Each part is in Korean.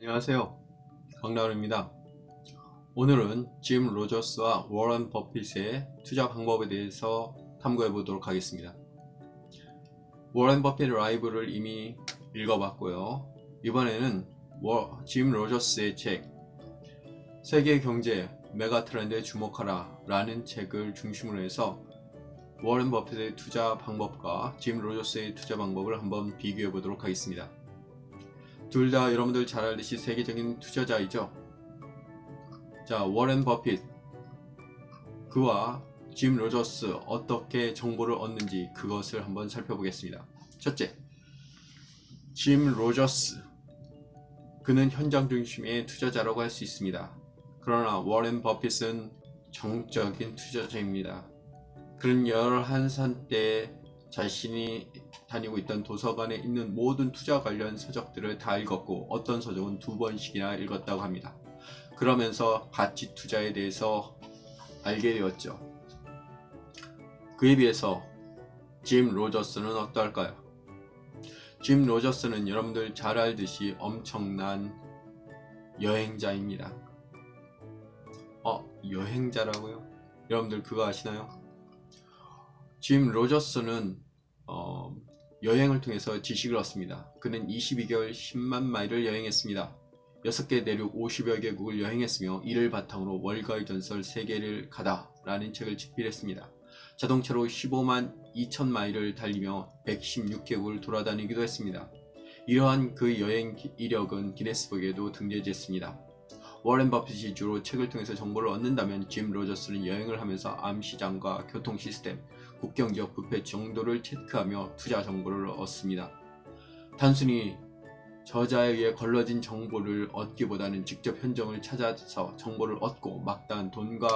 안녕하세요, 강나루입니다. 오늘은 짐 로저스와 워런 버핏의 투자 방법에 대해서 탐구해 보도록 하겠습니다. 워런 버핏 라이브를 이미 읽어봤고요. 이번에는 짐 로저스의 책 세계 경제 메가 트렌드에 주목하라 라는 책을 중심으로 해서 워런 버핏의 투자 방법과 짐 로저스의 투자 방법을 한번 비교해 보도록 하겠습니다. 둘 다 여러분들 잘 알듯이 세계적인 투자자이죠. 자, 워렌 버핏, 그와 짐 로저스 어떻게 정보를 얻는지 그것을 한번 살펴보겠습니다. 첫째, 짐 로저스, 그는 현장 중심의 투자자라고 할 수 있습니다. 그러나 워렌 버핏은 정적인 투자자입니다. 그는 11살 때 자신이 다니고 있던 도서관에 있는 모든 투자 관련 서적들을 다 읽었고 어떤 서적은 2번씩이나 읽었다고 합니다. 그러면서 가치 투자에 대해서 알게 되었죠. 그에 비해서 짐 로저스는 어떨까요? 짐 로저스는 여러분들 잘 알듯이 엄청난 여행자입니다. 여행자라고요? 여러분들 그거 아시나요? 짐 로저스는 여행을 통해서 지식을 얻습니다. 그는 22개월 10만 마일을 여행했습니다. 6개 대륙 50여 개국을 여행했으며 이를 바탕으로 월가의 전설 세계를 가다 라는 책을 집필했습니다. 자동차로 15만 2천 마일을 달리며 116개국을 돌아다니기도 했습니다. 이러한 그 여행 이력은 기네스북에도 등재됐습니다. 워렌 버핏이 주로 책을 통해서 정보를 얻는다면 짐 로저스는 여행을 하면서 암시장과 교통 시스템, 국경 지역 부패 정도를 체크하며 투자 정보를 얻습니다. 단순히 저자에 의해 걸러진 정보를 얻기보다는 직접 현장을 찾아서 정보를 얻고 마땅한 돈과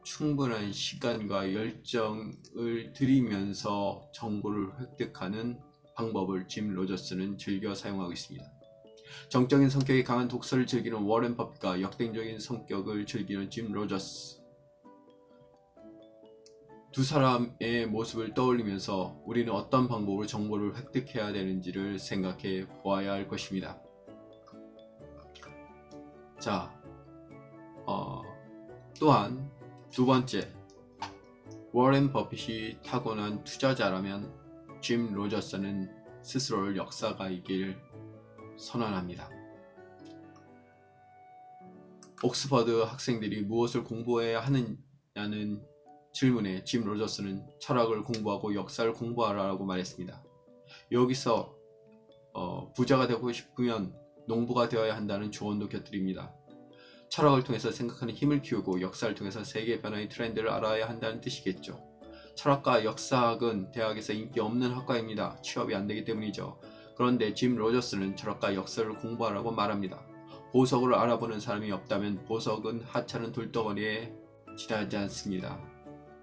충분한 시간과 열정을 들이면서 정보를 획득하는 방법을 짐 로저스는 즐겨 사용하고 있습니다. 정적인 성격이 강한 독서를 즐기는 워렌 버핏과 역동적인 성격을 즐기는 짐 로저스, 두 사람의 모습을 떠올리면서 우리는 어떤 방법으로 정보를 획득해야 되는지를 생각해 보아야 할 것입니다. 자, 또한 두 번째, 워렌 버핏이 타고난 투자자라면 짐 로저스는 스스로를 역사가이길 선언합니다. 옥스퍼드 학생들이 무엇을 공부해야 하느냐는 질문에 짐 로저스는 철학을 공부하고 역사를 공부하라고 말했습니다. 여기서 부자가 되고 싶으면 농부가 되어야 한다는 조언도 곁들입니다. 철학을 통해서 생각하는 힘을 키우고 역사를 통해서 세계 변화의 트렌드를 알아야 한다는 뜻이겠죠. 철학과 역사학은 대학에서 인기 없는 학과입니다. 취업이 안 되기 때문이죠. 그런데 짐 로저스는 철학과 역사를 공부하라고 말합니다. 보석을 알아보는 사람이 없다면 보석은 하찮은 돌덩어리에 지나지 않습니다.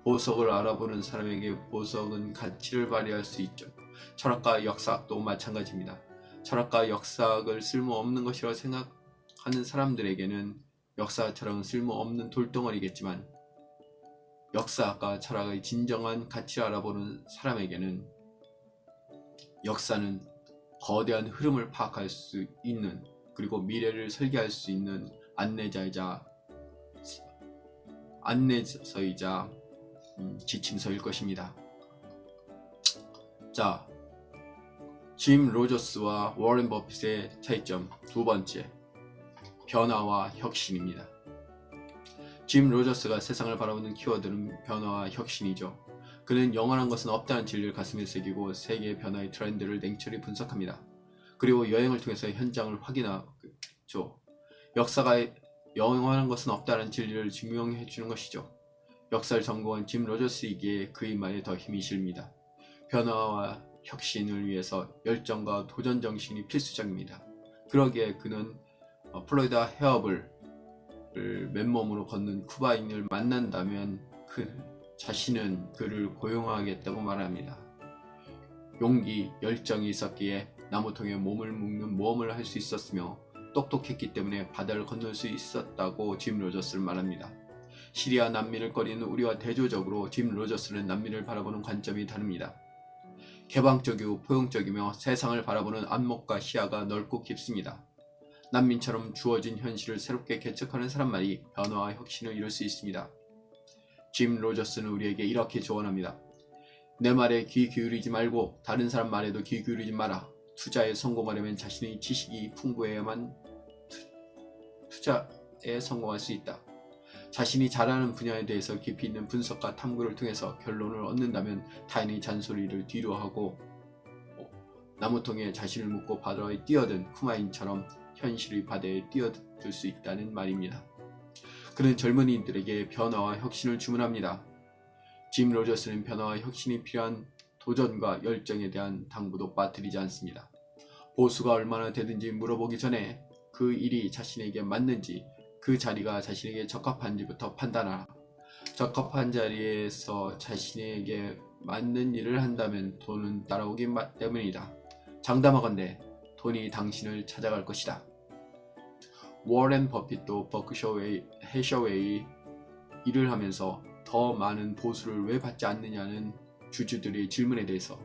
보석을 알아보는 사람에게 보석은 가치를 발휘할 수 있죠. 철학과 역사학도 마찬가지입니다. 철학과 역사학을 쓸모없는 것이라고 생각하는 사람들에게는 역사 철학은 쓸모없는 돌덩어리겠지만 역사학과 철학의 진정한 가치를 알아보는 사람에게는 역사는 거대한 흐름을 파악할 수 있는, 그리고 미래를 설계할 수 있는 안내서이자 지침서일 것입니다. 자, 짐 로저스와 워렌 버핏의 차이점 두 번째, 변화와 혁신입니다. 짐 로저스가 세상을 바라보는 키워드는 변화와 혁신이죠. 그는 영원한 것은 없다는 진리를 가슴에 새기고 세계의 변화의 트렌드를 냉철히 분석합니다. 그리고 여행을 통해서 현장을 확인하죠. 역사가 영원한 것은 없다는 진리를 증명해 주는 것이죠. 역사를 전공한 짐 로저스에게 그의 말에 더 힘이 실립니다. 변화와 혁신을 위해서 열정과 도전 정신이 필수적입니다. 그러기에 그는 플로리다 해협을 맨몸으로 걷는 쿠바인을 만난다면 그 자신은 그를 고용하겠다고 말합니다. 용기, 열정이 있었기에 나무통에 몸을 묶는 모험을 할 수 있었으며 똑똑했기 때문에 바다를 건널 수 있었다고 짐 로저스를 말합니다. 시리아 난민을 꺼리는 우리와 대조적으로 짐 로저스는 난민을 바라보는 관점이 다릅니다. 개방적이고 포용적이며 세상을 바라보는 안목과 시야가 넓고 깊습니다. 난민처럼 주어진 현실을 새롭게 개척하는 사람만이 변화와 혁신을 이룰 수 있습니다. 짐 로저스는 우리에게 이렇게 조언합니다. 내 말에 귀 기울이지 말고 다른 사람 말에도 귀 기울이지 마라. 투자에 성공하려면 자신의 지식이 풍부해야만 투자에 성공할 수 있다. 자신이 잘하는 분야에 대해서 깊이 있는 분석과 탐구를 통해서 결론을 얻는다면 타인의 잔소리를 뒤로하고 나무통에 자신을 묶고 바다에 뛰어든 쿠마인처럼 현실의 바다에 뛰어들 수 있다는 말입니다. 그는 젊은이들에게 변화와 혁신을 주문합니다. 짐 로저스는 변화와 혁신이 필요한 도전과 열정에 대한 당부도 빠뜨리지 않습니다. 보수가 얼마나 되든지 물어보기 전에 그 일이 자신에게 맞는지, 그 자리가 자신에게 적합한지부터 판단하라. 적합한 자리에서 자신에게 맞는 일을 한다면 돈은 따라오기 때문이다. 장담하건대 돈이 당신을 찾아갈 것이다. 워렌 버핏도 버크셔 해셔웨이 일을 하면서 더 많은 보수를 왜 받지 않느냐는 주주들의 질문에 대해서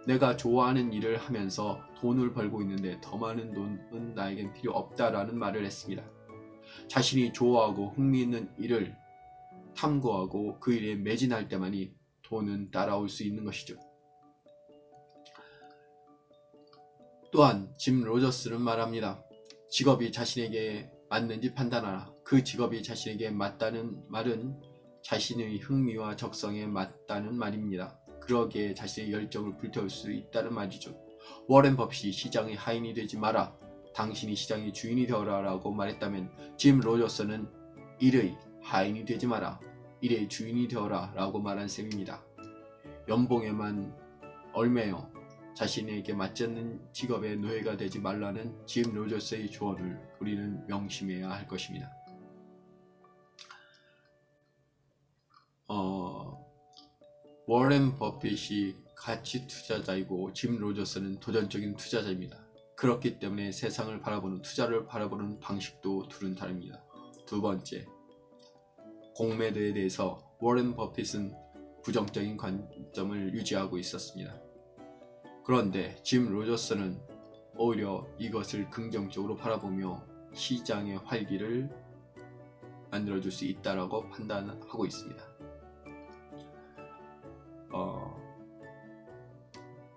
내가 좋아하는 일을 하면서 돈을 벌고 있는데 더 많은 돈은 나에겐 필요 없다라는 말을 했습니다. 자신이 좋아하고 흥미있는 일을 탐구하고 그 일에 매진할 때만이 돈은 따라올 수 있는 것이죠. 또한 짐 로저스는 말합니다. 직업이 자신에게 맞는지 판단하라. 그 직업이 자신에게 맞다는 말은 자신의 흥미와 적성에 맞다는 말입니다. 그러기에 자신의 열정을 불태울 수 있다는 말이죠. 워렌 버핏이 시장의 하인이 되지 마라. 당신이 시장의 주인이 되어라 라고 말했다면 짐 로저스는 일의 하인이 되지 마라. 일의 주인이 되어라 라고 말한 셈입니다. 연봉에만 얽매여 자신에게 맞지 않는 직업의 노예가 되지 말라는 짐 로저스의 조언을 우리는 명심해야 할 것입니다. 워렌 버핏이 가치 투자자이고 짐 로저스는 도전적인 투자자입니다. 그렇기 때문에 세상을 바라보는 투자를 바라보는 방식도 둘은 다릅니다. 두 번째, 공매도에 대해서 워렌 버핏은 부정적인 관점을 유지하고 있었습니다. 그런데 짐 로저스는 오히려 이것을 긍정적으로 바라보며 시장의 활기를 만들어줄 수 있다고 판단하고 있습니다.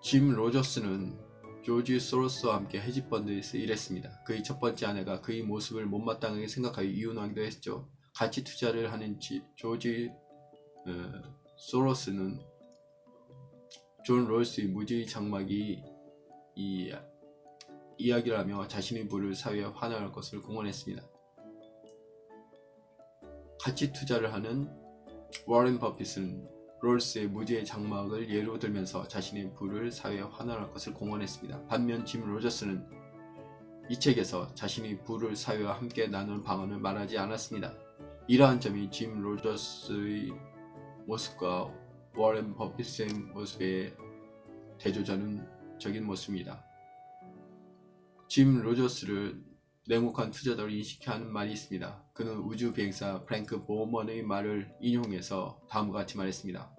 짐 로저스는 조지 소로스와 함께 헤지펀드에서 일했습니다. 그의 첫 번째 아내가 그의 모습을 못마땅하게 생각하여 이혼하기도 했죠. 같이 투자를 하는 조지 소로스는 존 롤스의 무지의 장막이 이야기를 하며 자신의 부를 사회에 환원할 것을 공언했습니다. 같이 투자를 하는 워렌 버핏은 롤스의 무지의 장막을 예로 들면서 자신의 부를 사회에 환원할 것을 공언했습니다. 반면 짐 로저스는 이 책에서 자신의 부를 사회와 함께 나눈 방안을 말하지 않았습니다. 이러한 점이 짐 로저스의 모습과 워렌 버핏의 모습의 대조적인 모습입니다. 짐 로저스를 냉혹한 투자자로 인식해 하는 말이 있습니다. 그는 우주 비행사 프랭크 보먼의 말을 인용해서 다음과 같이 말했습니다.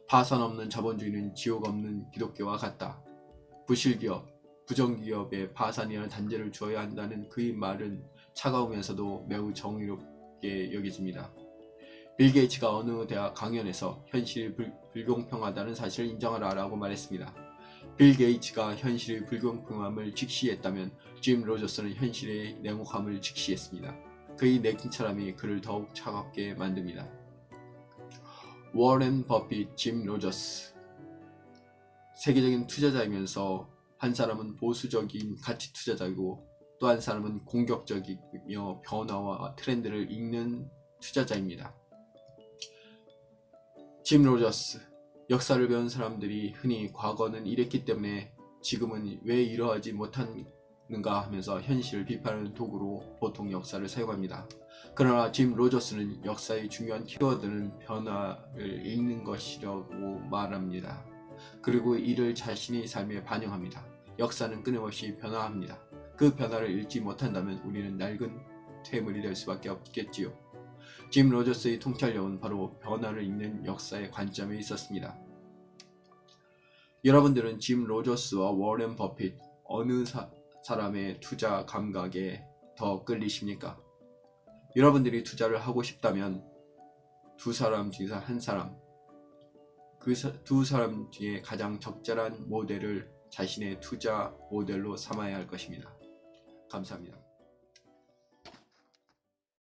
파산 없는 자본주의는 지옥 없는 기독교와 같다. 부실기업, 부정기업에 파산이라는 단죄를 주어야 한다는 그의 말은 차가우면서도 매우 정의롭게 여겨집니다. 빌 게이츠가 어느 대학 강연에서 현실이 불공평하다는 사실을 인정하라 라고 말했습니다. 빌 게이츠가 현실의 불공평함을 직시했다면 짐 로저스는 현실의 냉혹함을 직시했습니다. 그의 냉철함이 그를 더욱 차갑게 만듭니다. 워렌 버핏, 짐 로저스. 세계적인 투자자이면서 한 사람은 보수적인 가치 투자자이고 또 한 사람은 공격적이며 변화와 트렌드를 읽는 투자자입니다. 짐 로저스. 역사를 배운 사람들이 흔히 과거는 이랬기 때문에 지금은 왜 이러하지 못하는가 하면서 현실을 비판하는 도구로 보통 역사를 사용합니다. 그러나 짐 로저스는 역사의 중요한 키워드는 변화를 읽는 것이라고 말합니다. 그리고 이를 자신의 삶에 반영합니다. 역사는 끊임없이 변화합니다. 그 변화를 읽지 못한다면 우리는 낡은 퇴물이 될 수밖에 없겠지요. 짐 로저스의 통찰력은 바로 변화를 읽는 역사의 관점에 있었습니다. 여러분들은 짐 로저스와 워렌 버핏 어느 사람의 투자 감각에 더 끌리십니까? 여러분들이 투자를 하고 싶다면 두 사람 중에서 한 사람, 그 두 사람 중에 가장 적절한 모델을 자신의 투자 모델로 삼아야 할 것입니다. 감사합니다.